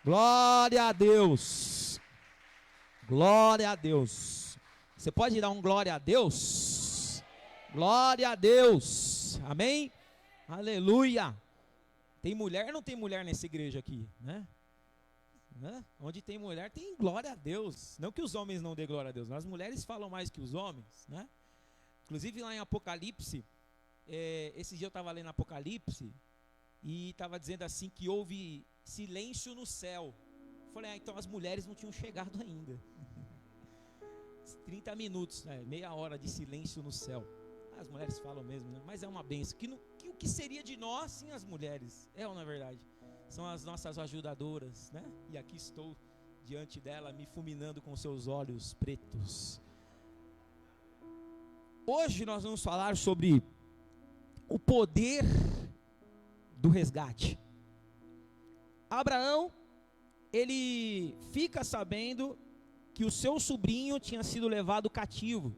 Glória a Deus. Glória a Deus. Você pode dar um glória a Deus? Glória a Deus. Amém? Aleluia. Tem mulher ou não tem mulher nessa igreja aqui, né? Onde tem mulher tem glória a Deus. Não que os homens não dêem glória a Deus, mas as mulheres falam mais que os homens, né? Inclusive lá em Apocalipse, esse dia eu estava lendo Apocalipse e estava dizendo assim que houve silêncio no céu. Falei, então as mulheres não tinham chegado ainda. 30 minutos, meia hora de silêncio no céu. As mulheres falam mesmo, né? Mas é uma bênção. O que seria de nós sem as mulheres? Ou não é verdade? São as nossas ajudadoras, né? E aqui estou diante dela, me fulminando com seus olhos pretos. Hoje nós vamos falar sobre o poder do resgate. Abraão, ele fica sabendo que o seu sobrinho tinha sido levado cativo,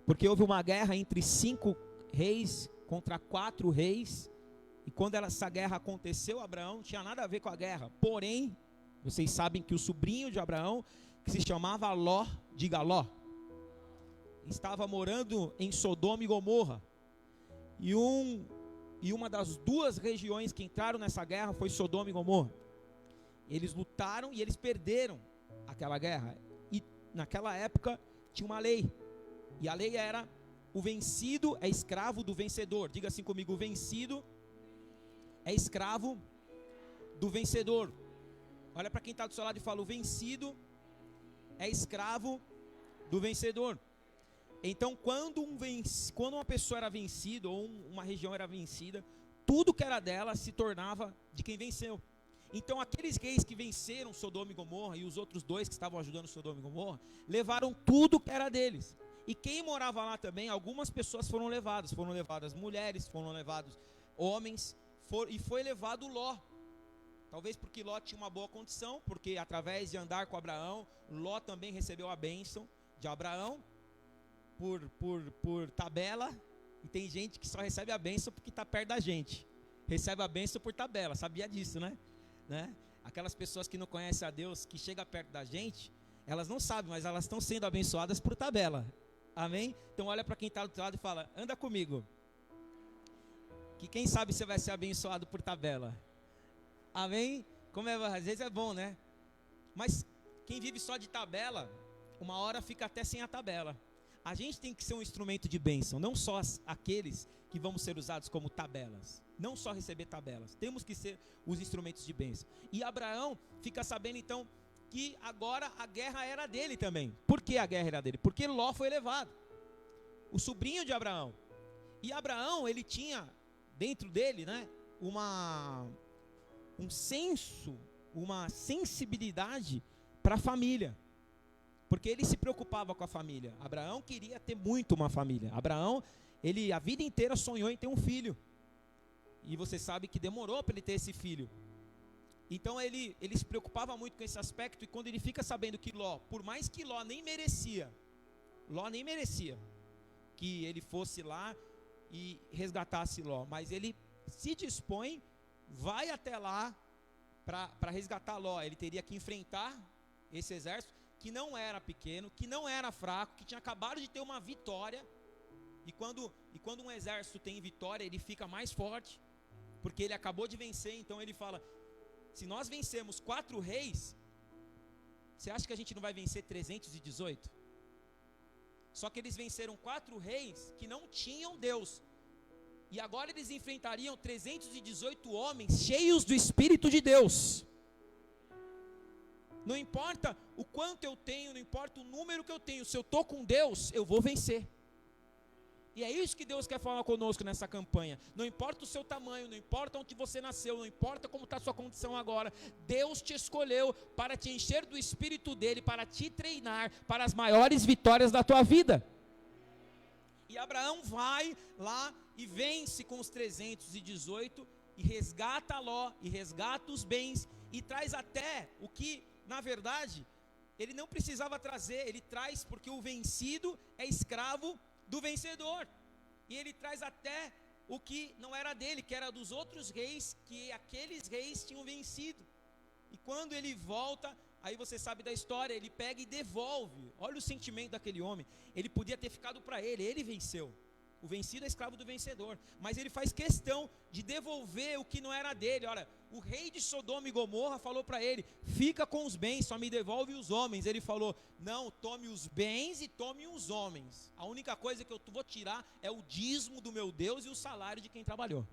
porque houve uma guerra entre 5 reis contra 4 reis, e quando essa guerra aconteceu, Abraão não tinha nada a ver com a guerra. Porém, vocês sabem que o sobrinho de Abraão, que se chamava Ló, diga Ló, estava morando em Sodoma e Gomorra, e uma das 2 regiões que entraram nessa guerra foi Sodoma e Gomorra. Eles lutaram e eles perderam aquela guerra. E naquela época tinha uma lei. E a lei era: o vencido é escravo do vencedor. Diga assim comigo: o vencido é escravo do vencedor. Olha para quem está do seu lado e fala: o vencido é escravo do vencedor. Então quando uma pessoa era vencida, ou uma região era vencida, tudo que era dela se tornava de quem venceu. Então aqueles reis que venceram Sodoma e Gomorra e os outros 2 que estavam ajudando Sodoma e Gomorra, levaram tudo que era deles. E quem morava lá também, algumas pessoas foram levadas mulheres, foram levados homens, e foi levado Ló. Talvez porque Ló tinha uma boa condição, porque através de andar com Abraão, Ló também recebeu a bênção de Abraão por tabela. E tem gente que só recebe a bênção porque está perto da gente, recebe a bênção por tabela. Sabia disso, né? Aquelas pessoas que não conhecem a Deus, que chegam perto da gente, elas não sabem, mas elas estão sendo abençoadas por tabela. Amém? Então olha para quem está do outro lado e fala: anda comigo, que quem sabe você vai ser abençoado por tabela. Amém? Às vezes é bom, né? Mas quem vive só de tabela, uma hora fica até sem a tabela. A gente tem que ser um instrumento de bênção, não só aqueles que vamos ser usados como tabelas, não só receber tabelas, temos que ser os instrumentos de bênção. E Abraão fica sabendo então que agora a guerra era dele também. Por que a guerra era dele? Porque Ló foi levado, o sobrinho de Abraão. E Abraão, ele tinha dentro dele, né, um senso, uma sensibilidade para a família, porque ele se preocupava com a família. Abraão queria ter muito uma família. Abraão, a vida inteira sonhou em ter um filho, e você sabe que demorou para ele ter esse filho. Então ele se preocupava muito com esse aspecto. E quando ele fica sabendo que Ló, por mais que Ló nem merecia que ele fosse lá e resgatasse Ló, mas ele se dispõe, vai até lá para resgatar Ló. Ele teria que enfrentar esse exército, que não era pequeno, que não era fraco, que tinha acabado de ter uma vitória. E quando um exército tem vitória, ele fica mais forte, porque ele acabou de vencer. Então ele fala: se nós vencemos 4 reis, você acha que a gente não vai vencer 318? Só que eles venceram 4 reis que não tinham Deus, e agora eles enfrentariam 318 homens cheios do Espírito de Deus. Não importa o quanto eu tenho, não importa o número que eu tenho, se eu estou com Deus, eu vou vencer. E é isso que Deus quer falar conosco nessa campanha. Não importa o seu tamanho, não importa onde você nasceu, não importa como está a sua condição agora, Deus te escolheu para te encher do Espírito dele, para te treinar para as maiores vitórias da tua vida. E Abraão vai lá e vence com os 318, e resgata Ló, e resgata os bens, e traz até o que, na verdade, ele não precisava trazer. Ele traz porque o vencido é escravo do vencedor. E ele traz até o que não era dele, que era dos outros reis, que aqueles reis tinham vencido. E quando ele volta, aí você sabe da história, ele pega e devolve. Olha o sentimento daquele homem. Ele podia ter ficado para ele venceu. O vencido é escravo do vencedor, mas ele faz questão de devolver o que não era dele. Olha, o rei de Sodoma e Gomorra falou para ele: fica com os bens, só me devolve os homens. Ele falou: não, tome os bens e tome os homens. A única coisa que eu vou tirar é o dízimo do meu Deus e o salário de quem trabalhou.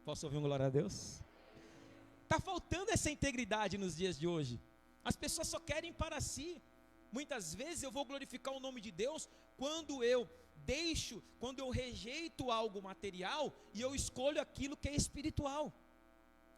Posso ouvir um glória a Deus? Está faltando essa integridade nos dias de hoje. As pessoas só querem para si. Muitas vezes eu vou glorificar o nome de Deus quando eu rejeito algo material e eu escolho aquilo que é espiritual.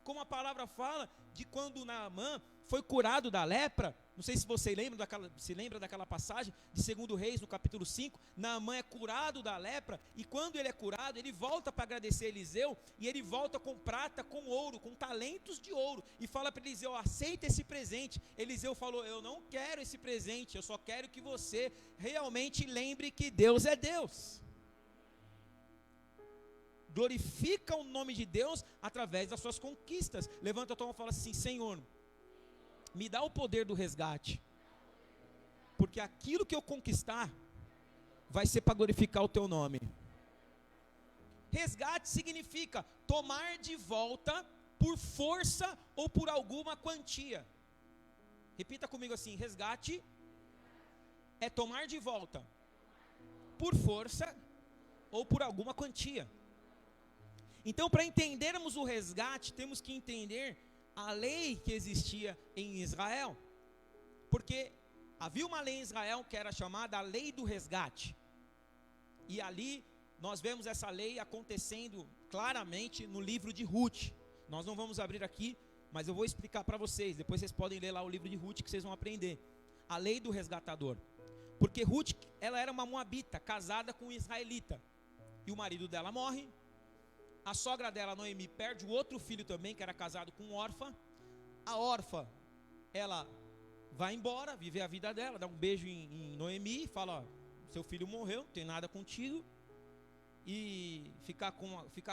Como a palavra fala de quando Naamã foi curado da lepra. Não sei se você lembra daquela passagem de 2 Reis, no capítulo 5. Naamã é curado da lepra, e quando ele é curado, ele volta para agradecer a Eliseu, e ele volta com prata, com ouro, com talentos de ouro, e fala para Eliseu: aceita esse presente. Eliseu falou: eu não quero esse presente, eu só quero que você realmente lembre que Deus é Deus. Glorifica o nome de Deus através das suas conquistas. Levanta a tua mão e fala assim: Senhor, me dá o poder do resgate, porque aquilo que eu conquistar vai ser para glorificar o teu nome. Resgate significa tomar de volta por força ou por alguma quantia. Repita comigo assim: resgate é tomar de volta por força ou por alguma quantia. Então, para entendermos o resgate, temos que entender a lei que existia em Israel, porque havia uma lei em Israel que era chamada a lei do resgate, e ali nós vemos essa lei acontecendo claramente no livro de Ruth. Nós não vamos abrir aqui, mas eu vou explicar para vocês, depois vocês podem ler lá o livro de Ruth que vocês vão aprender, a lei do resgatador, porque Ruth, ela era uma moabita, casada com um israelita, e o marido dela morre. A sogra dela, Noemi, perde o outro filho também, que era casado com Orfa. A Orfa, ela vai embora, viver a vida dela, dá um beijo em Noemi, fala: ó, seu filho morreu, não tem nada contigo. E ficar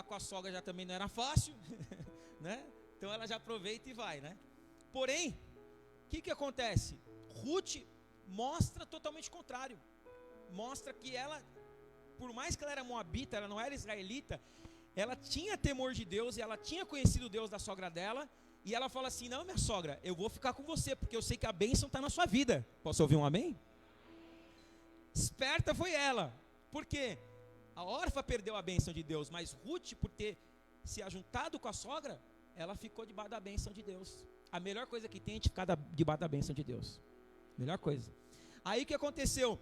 com a sogra já também não era fácil, né? Então ela já aproveita e vai, né? Porém, o que acontece? Ruth mostra totalmente o contrário. Mostra que ela, por mais que ela era moabita, ela não era israelita, ela tinha temor de Deus e ela tinha conhecido o Deus da sogra dela. E ela fala assim: não, minha sogra, eu vou ficar com você, porque eu sei que a bênção está na sua vida. Posso ouvir um amém? Esperta foi ela. Por quê? A Orfa perdeu a bênção de Deus, mas Ruth, por ter se ajuntado com a sogra, ela ficou debaixo da bênção de Deus. A melhor coisa que tem é a gente ficar debaixo da bênção de Deus. Melhor coisa. Aí o que aconteceu?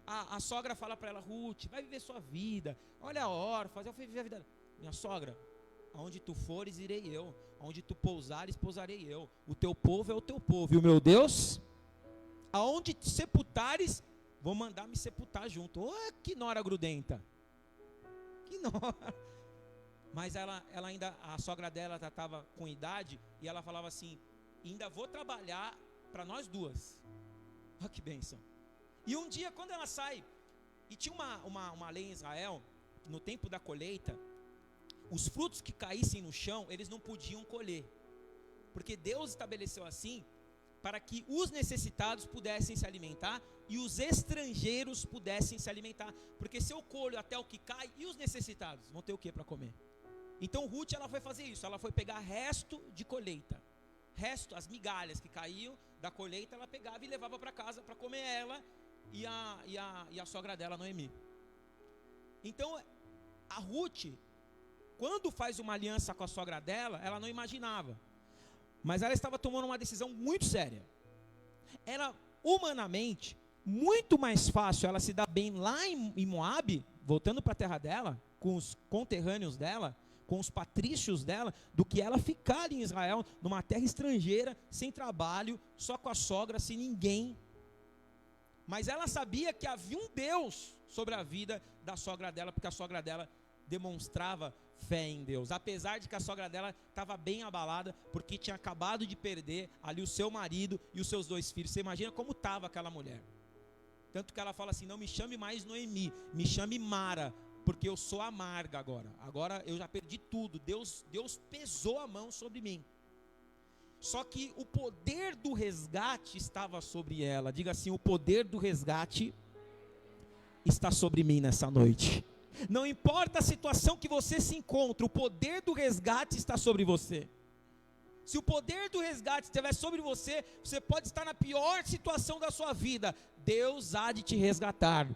A sogra fala para ela: Ruth, vai viver sua vida. Olha a Orfa, eu fui viver a vida dela. Minha sogra, aonde tu fores, irei eu. Aonde tu pousares, pousarei eu. O teu povo é o teu povo. E o meu Deus, aonde te sepultares, vou mandar me sepultar junto. Oh, que nora grudenta. Que nora. Mas ela ainda, a sogra dela já estava com idade, e ela falava assim: ainda vou trabalhar para nós duas. Olha que bênção. E um dia, quando ela sai, e tinha uma lei em Israel, no tempo da colheita, os frutos que caíssem no chão, eles não podiam colher, porque Deus estabeleceu assim, para que os necessitados pudessem se alimentar, e os estrangeiros pudessem se alimentar, porque se eu colho até o que cai, e os necessitados vão ter o que para comer? Então Ruth, ela foi fazer isso, ela foi pegar resto de colheita, as migalhas que caíam da colheita, ela pegava e levava para casa, para comer ela, e a sogra dela, Noemi. Então a Ruth, quando faz uma aliança com a sogra dela, ela não imaginava, mas ela estava tomando uma decisão muito séria. Era humanamente muito mais fácil ela se dar bem lá em Moabe, voltando para a terra dela, com os conterrâneos dela, com os patrícios dela, do que ela ficar em Israel, numa terra estrangeira, sem trabalho, só com a sogra, sem ninguém. Mas ela sabia que havia um Deus sobre a vida da sogra dela, porque a sogra dela demonstrava fé em Deus, apesar de que a sogra dela estava bem abalada, porque tinha acabado de perder ali o seu marido e os seus 2 filhos. Você imagina como estava aquela mulher? Tanto que ela fala assim: não me chame mais Noemi, me chame Mara, porque eu sou amarga agora. Agora eu já perdi tudo. Deus pesou a mão sobre mim. Só que o poder do resgate estava sobre ela. Diga assim: o poder do resgate está sobre mim nessa noite. Não importa a situação que você se encontra, o poder do resgate está sobre você. Se o poder do resgate estiver sobre você, você pode estar na pior situação da sua vida, Deus há de te resgatar.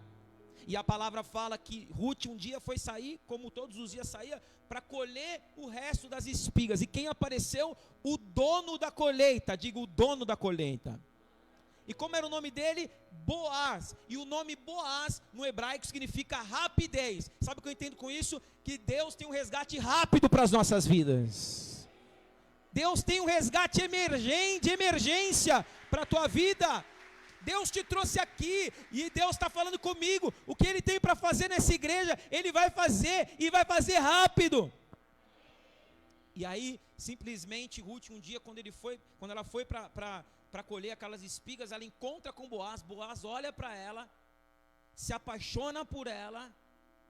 E a palavra fala que Ruth um dia foi sair, como todos os dias saía, para colher o resto das espigas. E quem apareceu? O dono da colheita. Diga, o dono da colheita. E como era o nome dele? Boaz. E o nome Boaz no hebraico significa rapidez. Sabe o que eu entendo com isso? Que Deus tem um resgate rápido para as nossas vidas. Deus tem um resgate de emergência para a tua vida. Deus te trouxe aqui e Deus está falando comigo. O que Ele tem para fazer nessa igreja, Ele vai fazer e vai fazer rápido. E aí, simplesmente, Ruth, um dia, quando ela foi para colher aquelas espigas, ela encontra com Boaz. Boaz olha para ela, se apaixona por ela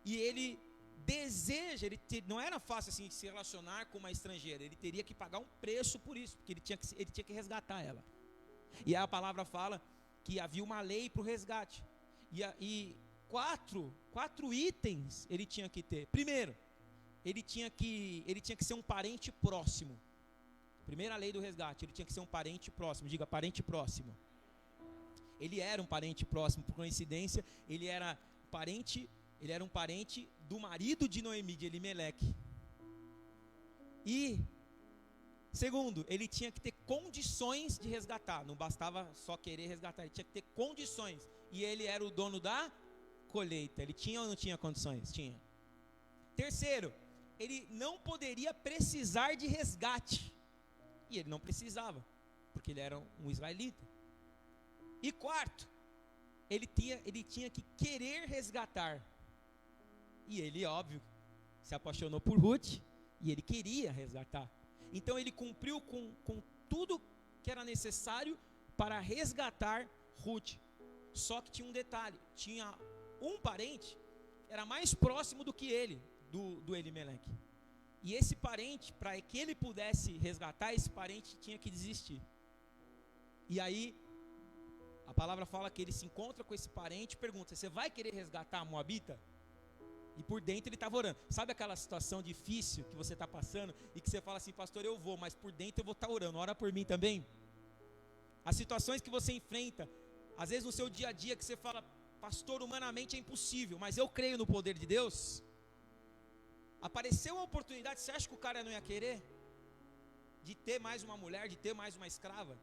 e ele deseja. Não era fácil assim de se relacionar com uma estrangeira. Ele teria que pagar um preço por isso, porque ele tinha que resgatar ela. E aí a palavra fala que havia uma lei para o resgate. E quatro itens ele tinha que ter. Primeiro, ele tinha que ser um parente próximo. Primeira lei do resgate, ele tinha que ser um parente próximo. Diga, parente próximo. Ele era um parente próximo, por coincidência, ele era um parente do marido de Noemi, de Elimeleque. E segundo, ele tinha que ter condições de resgatar. Não bastava só querer resgatar, ele tinha que ter condições. E ele era o dono da colheita. Ele tinha ou não tinha condições? Tinha. Terceiro, ele não poderia precisar de resgate. E ele não precisava, porque ele era um israelita. E quarto, ele tinha que querer resgatar. E ele, óbvio, se apaixonou por Ruth e ele queria resgatar. Então ele cumpriu com tudo que era necessário para resgatar Ruth. Só que tinha um detalhe: tinha um parente, era mais próximo do que ele, do Elimeleque. E esse parente, para que ele pudesse resgatar, esse parente tinha que desistir. E aí, a palavra fala que ele se encontra com esse parente e pergunta: você vai querer resgatar a Moabita? E por dentro ele estava orando. Sabe aquela situação difícil que você está passando e que você fala assim: pastor, eu vou, mas por dentro eu vou estar orando. Ora por mim também. As situações que você enfrenta, às vezes no seu dia a dia, que você fala: pastor, humanamente é impossível, mas eu creio no poder de Deus. Apareceu uma oportunidade, você acha que o cara não ia querer? De ter mais uma mulher, de ter mais uma escrava?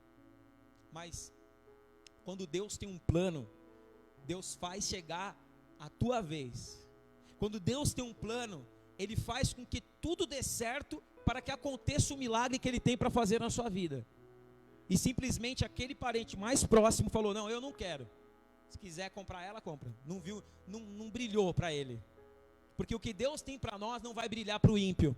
Mas quando Deus tem um plano, Deus faz chegar a tua vez. Quando Deus tem um plano, Ele faz com que tudo dê certo para que aconteça o milagre que Ele tem para fazer na sua vida. E simplesmente aquele parente mais próximo falou: não, eu não quero. Se quiser comprar ela, compra. Não viu, não brilhou para ele. Porque o que Deus tem para nós não vai brilhar para o ímpio.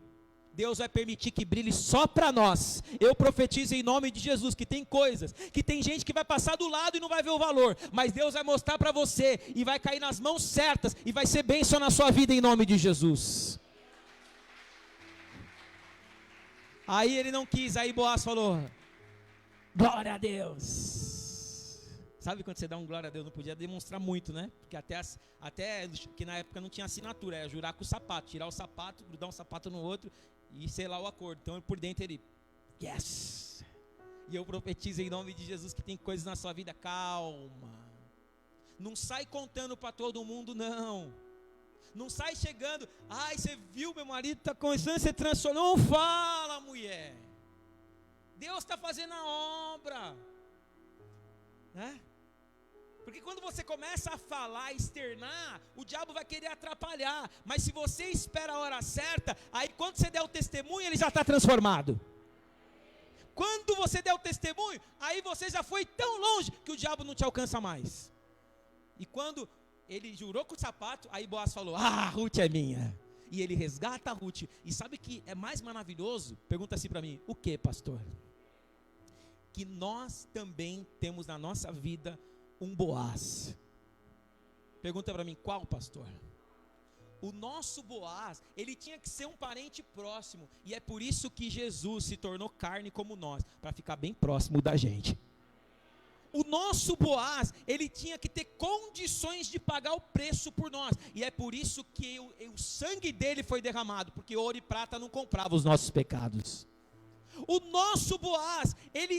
Deus vai permitir que brilhe só para nós. Eu profetizo em nome de Jesus que tem coisas, que tem gente que vai passar do lado e não vai ver o valor, mas Deus vai mostrar para você e vai cair nas mãos certas e vai ser bênção na sua vida em nome de Jesus. Aí ele não quis, aí Boaz falou: glória a Deus. Sabe quando você dá um glória a Deus, não podia demonstrar muito, né? Porque até que na época não tinha assinatura, era jurar com o sapato, tirar o sapato, grudar um sapato no outro e selar o acordo. Então por dentro ele, yes. E eu profetizo em nome de Jesus que tem coisas na sua vida, calma. Não sai contando para todo mundo, não. Não sai chegando: ai, você viu, meu marido está começando a ser transformado. Não fala, mulher. Deus está fazendo a obra, né? Porque quando você começa a falar, externar, o diabo vai querer atrapalhar. Mas se você espera a hora certa, aí quando você der o testemunho, ele já está transformado. Quando você der o testemunho, aí você já foi tão longe que o diabo não te alcança mais. E quando ele jurou com o sapato, aí Boaz falou: ah, Ruth é minha. E ele resgata a Ruth. E sabe o que é mais maravilhoso? Pergunta assim para mim: o que, pastor? Que nós também temos na nossa vida um Boaz. Pergunta para mim: qual, pastor? o nosso Boaz, ele tinha que ser um parente próximo, e é por isso que Jesus se tornou carne como nós, para ficar bem próximo da gente. O nosso Boaz, ele tinha que ter condições de pagar o preço por nós, e é por isso que o sangue dele foi derramado, porque ouro e prata não comprava os nossos pecados. O nosso Boaz, ele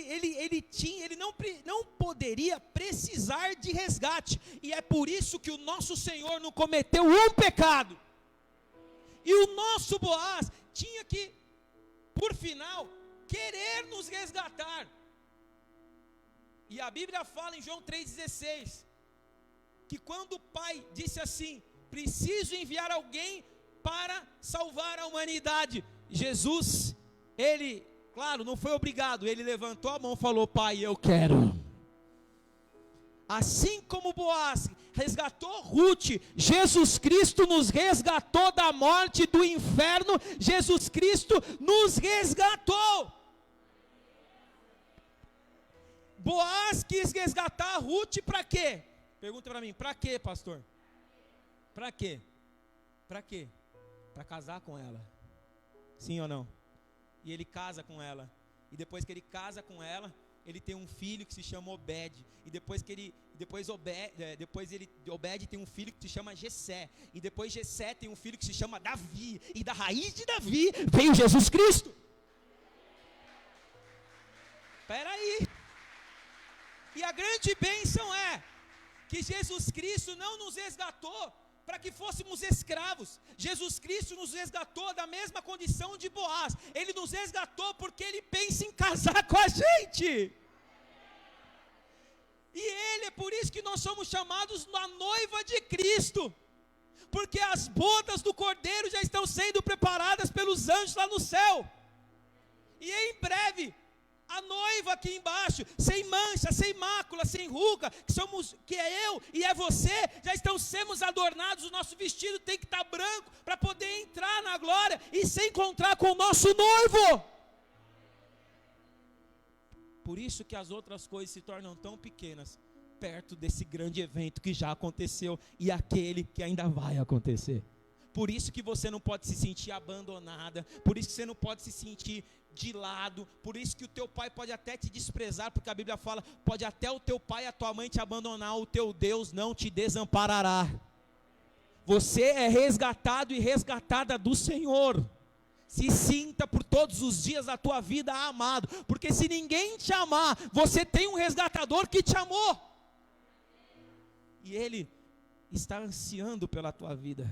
não poderia precisar de resgate, e é por isso que o nosso Senhor não cometeu um pecado, e o nosso Boaz tinha que, por final, querer nos resgatar. E a Bíblia fala em João 3,16, que quando o Pai disse assim: preciso enviar alguém para salvar a humanidade, Jesus, ele, claro, não foi obrigado, ele levantou a mão e falou: Pai, eu quero. Assim como Boaz resgatou Ruth, Jesus Cristo nos resgatou da morte, do inferno. Jesus Cristo nos resgatou. Boaz quis resgatar Ruth para quê? Pergunta para mim, para quê, pastor? Para quê? Para quê? Para casar com ela. Sim ou não? E ele casa com ela. E depois que ele casa com ela, ele tem um filho que se chama Obed. E Obed tem um filho que se chama Jessé. E depois Jessé tem um filho que se chama Davi. E da raiz de Davi veio Jesus Cristo. Espera aí. E a grande bênção é que Jesus Cristo não nos resgatou para que fôssemos escravos. Jesus Cristo nos resgatou da mesma condição de Boaz. Ele nos resgatou porque Ele pensa em casar com a gente. E é por isso que nós somos chamados a noiva de Cristo. Porque as bodas do Cordeiro já estão sendo preparadas pelos anjos lá no céu. E em breve, a noiva aqui embaixo, sem mancha, sem mácula, sem ruga, que é eu e é você, já estamos adornados, o nosso vestido tem que estar branco, para poder entrar na glória e se encontrar com o nosso noivo. Por isso que as outras coisas se tornam tão pequenas, perto desse grande evento que já aconteceu, e aquele que ainda vai acontecer. Por isso que você não pode se sentir abandonada, por isso que você não pode se sentir de lado, por isso que o teu pai pode até te desprezar, porque a Bíblia fala, pode até o teu pai e a tua mãe te abandonar, o teu Deus não te desamparará. Você é resgatado e resgatada do Senhor. Se sinta por todos os dias da tua vida amado, porque se ninguém te amar, você tem um resgatador que te amou, e Ele está ansiando pela tua vida.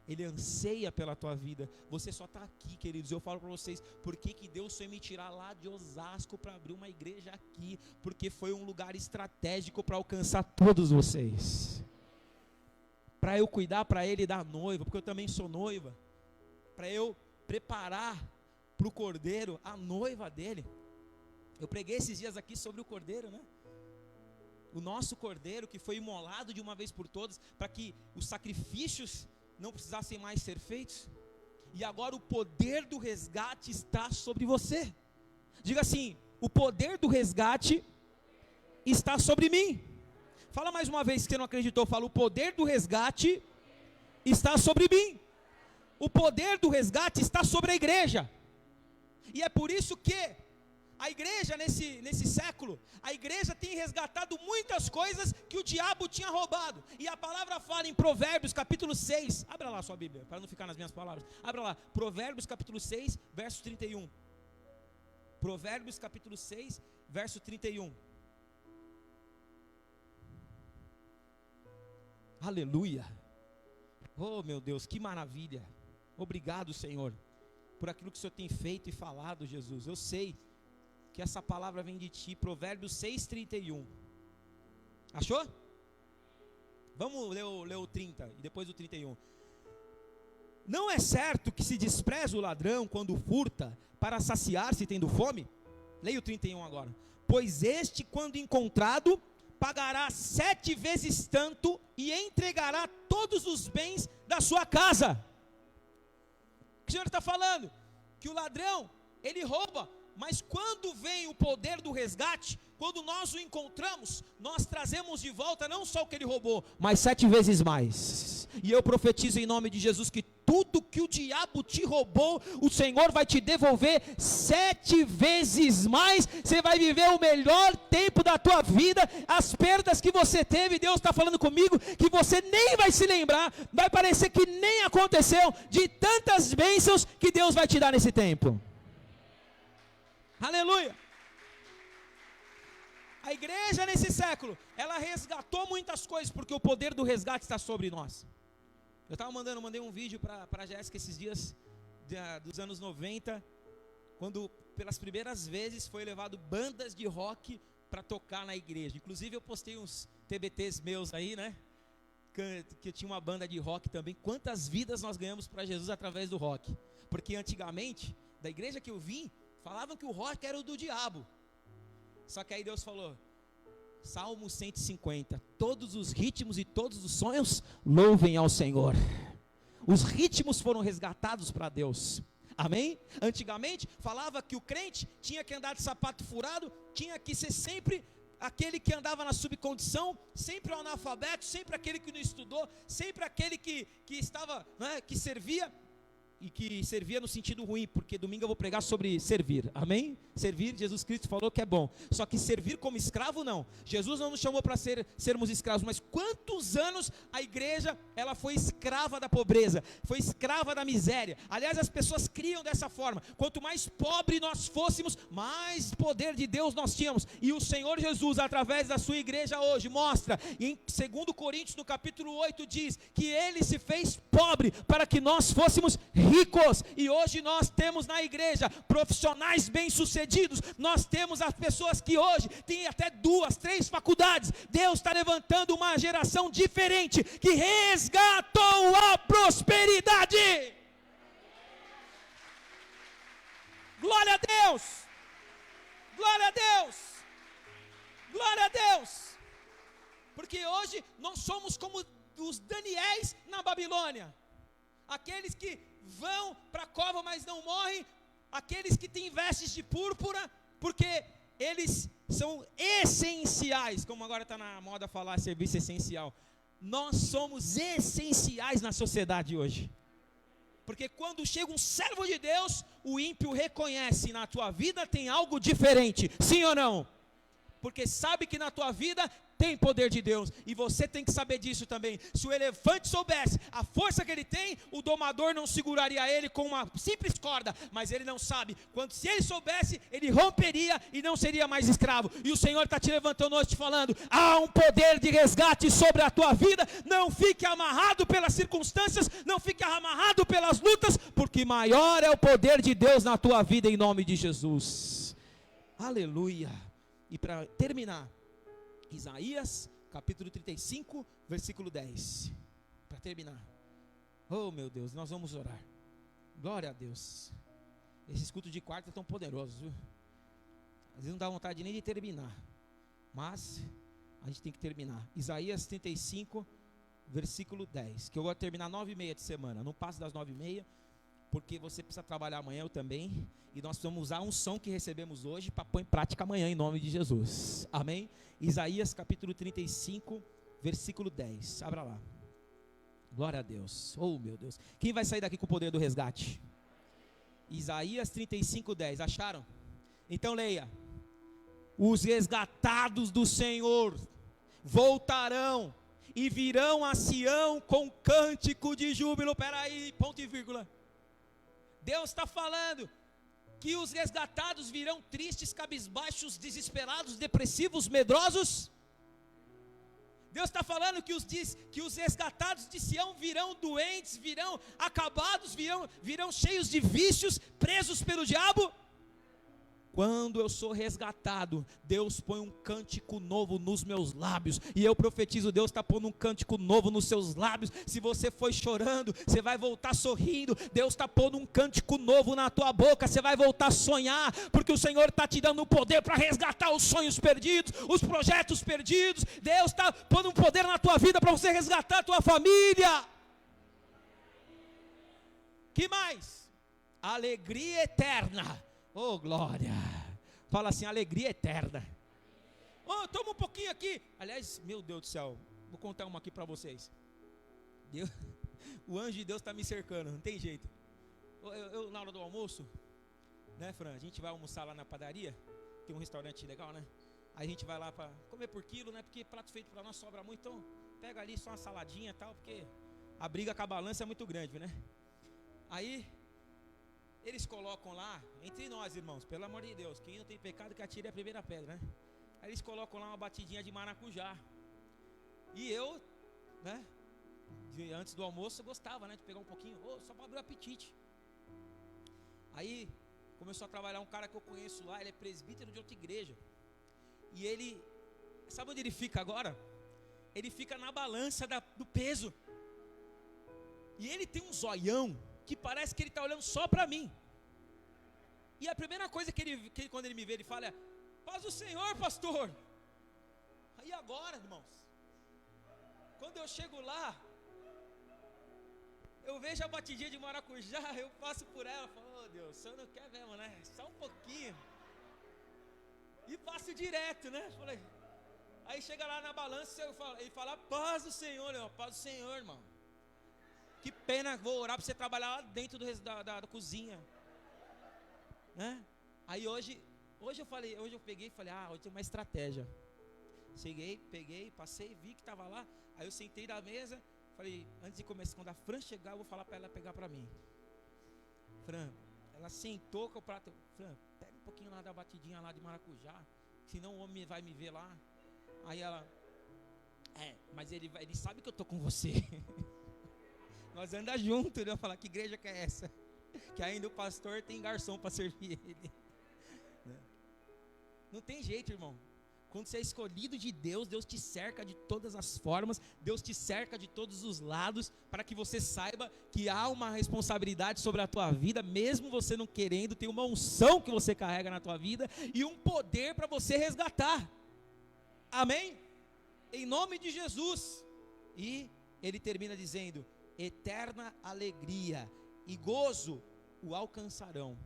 Ele anseia pela tua vida. Você só está aqui, queridos. Eu falo para vocês, por que Deus foi me tirar lá de Osasco para abrir uma igreja aqui? Porque foi um lugar estratégico para alcançar todos vocês. Para eu cuidar para Ele da noiva, porque eu também sou noiva. Para eu preparar para o Cordeiro a noiva dele. Eu preguei esses dias aqui sobre o Cordeiro, né? O nosso Cordeiro que foi imolado de uma vez por todas, para que os sacrifícios não precisassem mais ser feitos, e agora o poder do resgate está sobre você. Diga assim: o poder do resgate está sobre mim. Fala mais uma vez, se você não acreditou, fala: o poder do resgate está sobre mim. O poder do resgate está sobre a igreja. E é por isso que a igreja nesse século, a igreja tem resgatado muitas coisas que o diabo tinha roubado. E a palavra fala em Provérbios capítulo 6, abra lá a sua Bíblia, para não ficar nas minhas palavras, abra lá, Provérbios capítulo 6, verso 31, Provérbios capítulo 6, verso 31, aleluia, oh meu Deus, que maravilha, obrigado Senhor, por aquilo que o Senhor tem feito e falado, Jesus. Eu sei que essa palavra vem de ti. Provérbios 6:31. Achou? Vamos ler o 30 e depois o 31. Não é certo que se despreza o ladrão quando furta para saciar-se tendo fome? Leia o 31 agora. Pois este, quando encontrado, pagará 7 vezes tanto e entregará todos os bens da sua casa. O que o Senhor está falando? Que o ladrão, ele rouba Mas quando vem o poder do resgate, quando nós o encontramos, nós trazemos de volta não só o que ele roubou, mas 7 vezes mais. E eu profetizo em nome de Jesus que tudo que o diabo te roubou, o Senhor vai te devolver 7 vezes mais. Você vai viver o melhor tempo da tua vida. As perdas que você teve, Deus está falando comigo, que você nem vai se lembrar, vai parecer que nem aconteceu, de tantas bênçãos que Deus vai te dar nesse tempo. Aleluia. A igreja nesse século, ela resgatou muitas coisas, porque o poder do resgate está sobre nós. Eu mandei um vídeo para a Jéssica esses dias, dos anos 90, quando pelas primeiras vezes foi levado bandas de rock para tocar na igreja. Inclusive eu postei uns TBTs meus aí, né, que eu tinha uma banda de rock também. Quantas vidas nós ganhamos para Jesus através do rock? Porque antigamente, da igreja que eu vim, falavam que o rock era o do diabo. Só que aí Deus falou, Salmo 150, todos os ritmos e todos os sonhos louvem ao Senhor. Os ritmos foram resgatados para Deus. Amém? Antigamente falava que o crente tinha que andar de sapato furado, tinha que ser sempre aquele que andava na subcondição, sempre o analfabeto, sempre aquele que não estudou, sempre aquele que estava, né, que servia. E que servia no sentido ruim, porque domingo eu vou pregar sobre servir, amém? Servir, Jesus Cristo falou que é bom, só que servir como escravo não. Jesus não nos chamou para sermos escravos, mas quantos anos a igreja, ela foi escrava da pobreza, foi escrava da miséria. Aliás, as pessoas criam dessa forma, quanto mais pobre nós fôssemos, mais poder de Deus nós tínhamos. E o Senhor Jesus, através da sua igreja hoje, mostra, em 2 Coríntios no capítulo 8 diz, que Ele se fez pobre, para que nós fôssemos ricos. E hoje nós temos na igreja profissionais bem-sucedidos, nós temos as pessoas que hoje têm até 2, 3 faculdades. Deus está levantando uma geração diferente, que resgatou a prosperidade. Glória a Deus, glória a Deus, glória a Deus, porque hoje nós somos como os Daniéis na Babilônia, aqueles que vão para a cova mas não morrem, aqueles que têm vestes de púrpura, porque eles são essenciais, como agora está na moda falar serviço essencial. Nós somos essenciais na sociedade hoje, porque quando chega um servo de Deus, o ímpio reconhece, na tua vida tem algo diferente, sim ou não? Porque sabe que na tua vida tem poder de Deus, e você tem que saber disso também. Se o elefante soubesse a força que ele tem, o domador não seguraria ele com uma simples corda, mas ele não sabe. Se ele soubesse, ele romperia e não seria mais escravo. E o Senhor está te levantando hoje te falando, há um poder de resgate sobre a tua vida. Não fique amarrado pelas circunstâncias, não fique amarrado pelas lutas, porque maior é o poder de Deus na tua vida, em nome de Jesus. Aleluia. E para terminar, Isaías, capítulo 35, versículo 10. Para terminar. Oh meu Deus, nós vamos orar. Glória a Deus. Esse culto de quarta é tão poderoso, viu? Às vezes não dá vontade nem de terminar, mas a gente tem que terminar. Isaías 35, versículo 10. Que eu vou terminar 9h30 de semana. Não passo das 9h30, porque você precisa trabalhar amanhã, eu também. E nós precisamos usar a unção que recebemos hoje para pôr em prática amanhã, em nome de Jesus. Amém? Isaías capítulo 35, versículo 10. Abra lá. Glória a Deus. Oh meu Deus. Quem vai sair daqui com o poder do resgate? Isaías 35, 10. Acharam? Então leia. Os resgatados do Senhor voltarão e virão a Sião com cântico de júbilo. Peraí, ponto e vírgula. Deus está falando que os resgatados virão tristes, cabisbaixos, desesperados, depressivos, medrosos. Deus está falando que os resgatados de Sião virão doentes, virão acabados, virão cheios de vícios, presos pelo diabo. Quando eu sou resgatado, Deus põe um cântico novo nos meus lábios. E eu profetizo, Deus está pondo um cântico novo nos seus lábios. Se você foi chorando, você vai voltar sorrindo. Deus está pondo um cântico novo na tua boca. Você vai voltar a sonhar, porque o Senhor está te dando o poder para resgatar os sonhos perdidos, os projetos perdidos. Deus está pondo um poder na tua vida para você resgatar a tua família. Que mais? Alegria eterna Oh, glória. Fala assim, alegria eterna. Oh, toma um pouquinho aqui. Aliás, meu Deus do céu, vou contar uma aqui para vocês. Deus, o anjo de Deus está me cercando, não tem jeito. Eu, na hora do almoço, né, Fran, a gente vai almoçar lá na padaria, tem um restaurante legal, né? Aí a gente vai lá para comer por quilo, né? Porque prato feito para nós sobra muito, então pega ali só uma saladinha e tal, porque a briga com a balança é muito grande, né? Aí eles colocam lá, entre nós, irmãos, pelo amor de Deus, quem não tem pecado que atire a primeira pedra, né? Aí eles colocam lá uma batidinha de maracujá. E eu, né, antes do almoço eu gostava, né, de pegar um pouquinho, só para abrir o apetite. Aí começou a trabalhar um cara que eu conheço lá, ele é presbítero de outra igreja. E ele, sabe onde ele fica agora? Ele fica na balança do peso. E ele tem um zoião que parece que ele está olhando só para mim. E a primeira coisa que quando ele me vê, ele fala: paz do Senhor, pastor. Aí agora, irmãos, quando eu chego lá, eu vejo a batidinha de maracujá, eu passo por ela, falo: oh Deus, o senhor não quer mesmo, né? Só um pouquinho. E passo direto, né? Falei. Aí chega lá na balança, ele fala: paz do Senhor, irmão, paz do Senhor, irmão. Que pena, vou orar para você trabalhar lá dentro da cozinha, né? Aí hoje eu peguei e falei: hoje tem uma estratégia. Cheguei, peguei, passei, vi que estava lá. Aí eu sentei na mesa, falei: antes de começar, quando a Fran chegar, eu vou falar para ela pegar para mim. Fran, ela sentou com o prato. Fran, pega um pouquinho lá da batidinha lá de maracujá, senão o homem vai me ver lá. Aí ela: mas ele sabe que eu tô com você. Nós andamos juntos, né? Eu falar: que igreja que é essa? Que ainda o pastor tem garçom para servir ele. Não tem jeito, irmão. Quando você é escolhido de Deus, Deus te cerca de todas as formas, Deus te cerca de todos os lados, para que você saiba que há uma responsabilidade sobre a tua vida, mesmo você não querendo, tem uma unção que você carrega na tua vida, e um poder para você resgatar. Amém? Em nome de Jesus. E ele termina dizendo: eterna alegria e gozo o alcançarão.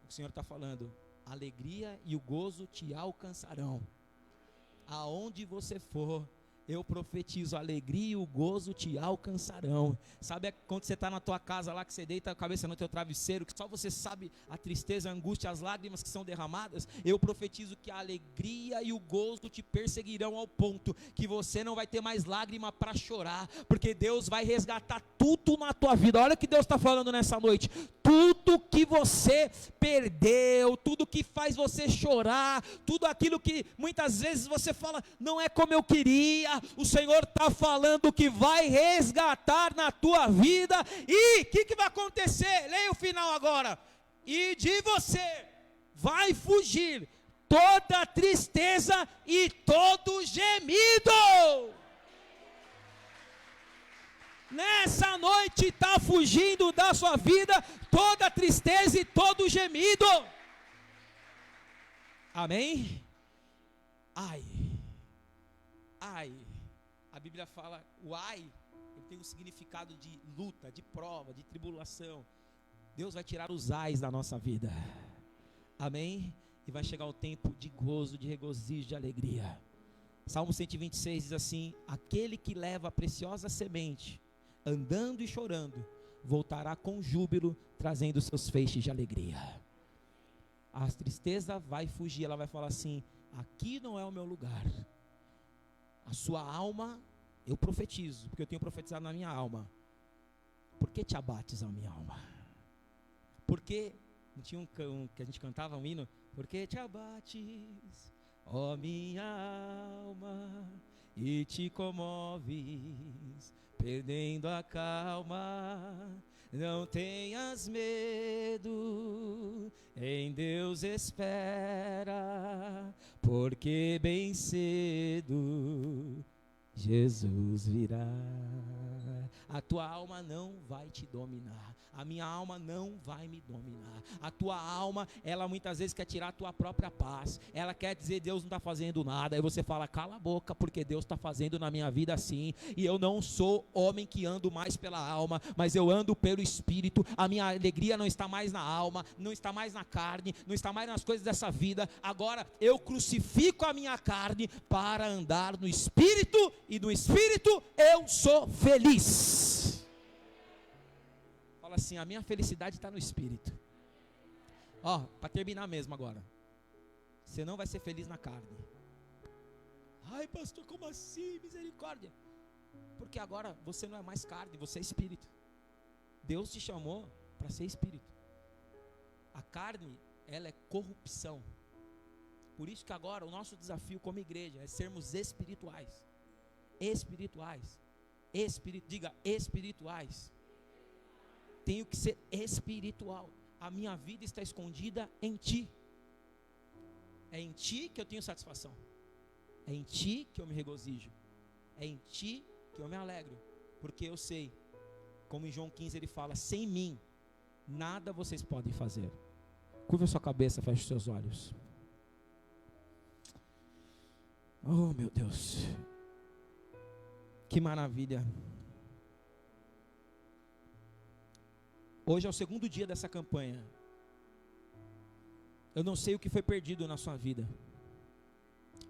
O Senhor está falando: a alegria e o gozo te alcançarão. Aonde você for, eu profetizo: a alegria e o gozo te alcançarão. Sabe quando você está na tua casa lá, que você deita a cabeça no teu travesseiro, que só você sabe a tristeza, a angústia, as lágrimas que são derramadas? Eu profetizo que a alegria e o gozo te perseguirão ao ponto que você não vai ter mais lágrima para chorar, porque Deus vai resgatar tudo na tua vida. Olha o que Deus está falando nessa noite: tudo que você perdeu, tudo que faz você chorar, tudo aquilo que muitas vezes você fala: não é como eu queria, o Senhor está falando que vai resgatar na tua vida. E o que vai acontecer? Leia o final agora: e de você vai fugir toda tristeza e todo gemido. Nessa noite está fugindo da sua vida toda tristeza e todo gemido. Amém? Ai. A Bíblia fala, o ai, ele tem um significado de luta, de prova, de tribulação. Deus vai tirar os ais da nossa vida. Amém? E vai chegar o tempo de gozo, de regozijo, de alegria. Salmo 126 diz assim: aquele que leva a preciosa semente, andando e chorando, voltará com júbilo, trazendo seus feixes de alegria. A tristeza vai fugir, ela vai falar assim: aqui não é o meu lugar. A sua alma, eu profetizo, porque eu tenho profetizado na minha alma: por que te abates, a minha alma? Porque, não tinha um que a gente cantava, um hino: por que te abates, ó minha alma, e te comoves, perdendo a calma? Não tenhas medo, em Deus espera, porque bem cedo Jesus virá. A tua alma não vai te dominar. A minha alma não vai me dominar. A tua alma, ela muitas vezes quer tirar a tua própria paz. Ela quer dizer, Deus não está fazendo nada. Aí você fala, cala a boca, porque Deus está fazendo na minha vida assim. E eu não sou homem que ando mais pela alma, mas eu ando pelo Espírito. A minha alegria não está mais na alma, não está mais na carne, não está mais nas coisas dessa vida. Agora eu crucifico a minha carne para andar no Espírito, e no Espírito eu sou feliz. Fala assim, a minha felicidade está no Espírito. Ó, para terminar mesmo agora, você não vai ser feliz na carne. Ai pastor, como assim? Misericórdia. Porque agora você não é mais carne, você é Espírito. Deus te chamou para ser Espírito. A carne, ela é corrupção. Por isso que agora o nosso desafio como igreja é sermos espirituais. Espirituais. Diga, espirituais. Tenho que ser espiritual. A minha vida está escondida em ti. É em ti que eu tenho satisfação. É em ti que eu me regozijo. É em ti que eu me alegro. Porque eu sei, como em João 15 ele fala, sem mim nada vocês podem fazer. Curva a sua cabeça, feche os seus olhos. Oh meu Deus, que maravilha. Hoje é o segundo dia dessa campanha. Eu não sei o que foi perdido na sua vida,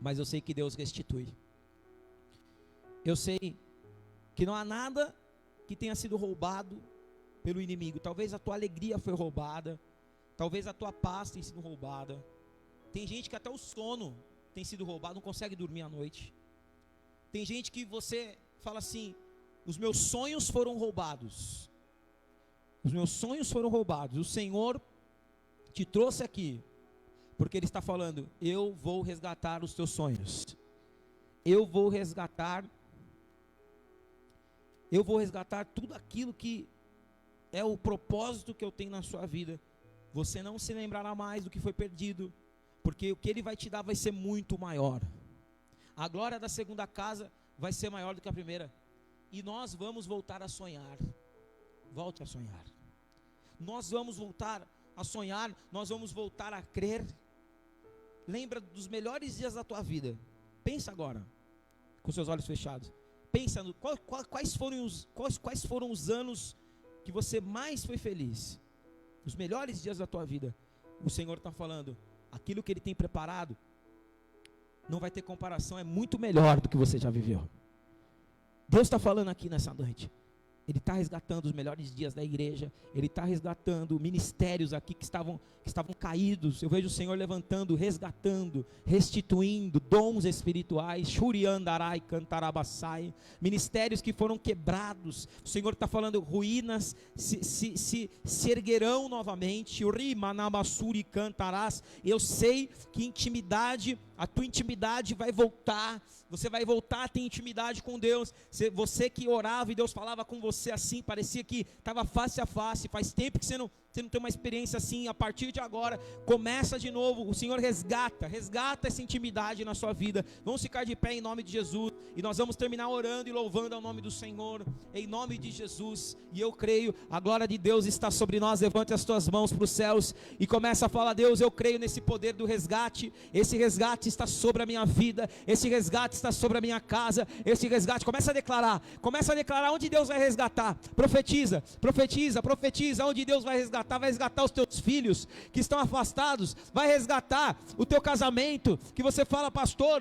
mas eu sei que Deus restitui. Eu sei que não há nada que tenha sido roubado pelo inimigo. Talvez a tua alegria foi roubada, talvez a tua paz tenha sido roubada. Tem gente que até o sono tem sido roubado, não consegue dormir à noite. Tem gente que você fala assim, os meus sonhos foram roubados. Os meus sonhos foram roubados. O Senhor te trouxe aqui porque Ele está falando, eu vou resgatar os teus sonhos. Eu vou resgatar tudo aquilo que é o propósito que eu tenho na sua vida. Você não se lembrará mais do que foi perdido, porque o que Ele vai te dar vai ser muito maior. A glória da segunda casa vai ser maior do que a primeira. E nós vamos voltar a sonhar. Volte a sonhar. Nós vamos voltar a sonhar. Nós vamos voltar a crer. Lembra dos melhores dias da tua vida. Pensa agora, com seus olhos fechados. Pensa no, quais foram os anos que você mais foi feliz. Os melhores dias da tua vida. O Senhor está falando, aquilo que Ele tem preparado não vai ter comparação, é muito melhor do que você já viveu. Deus está falando aqui nessa noite. Ele está resgatando os melhores dias da igreja. Ele está resgatando ministérios aqui que estavam caídos. Eu vejo o Senhor levantando, resgatando, restituindo dons espirituais. Shuriandarai cantarabassai. Ministérios que foram quebrados. O Senhor está falando, ruínas se erguerão novamente. Urimanabasuri cantarás. Eu sei que intimidade, a tua intimidade vai voltar. Você vai voltar a ter intimidade com Deus. Você que orava e Deus falava com você assim, parecia que estava face a face. Faz tempo que você não tem uma experiência assim. A partir de agora, começa de novo. O Senhor resgata essa intimidade na sua vida. Vamos ficar de pé em nome de Jesus. E nós vamos terminar orando e louvando ao nome do Senhor, em nome de Jesus. E eu creio, a glória de Deus está sobre nós. Levante as tuas mãos para os céus e começa a falar, Deus, eu creio nesse poder do resgate. Esse resgate está sobre a minha vida. Esse resgate está sobre a minha casa. Esse resgate, começa a declarar onde Deus vai resgatar. Profetiza onde Deus vai resgatar os teus filhos que estão afastados, vai resgatar o teu casamento, que você fala, pastor,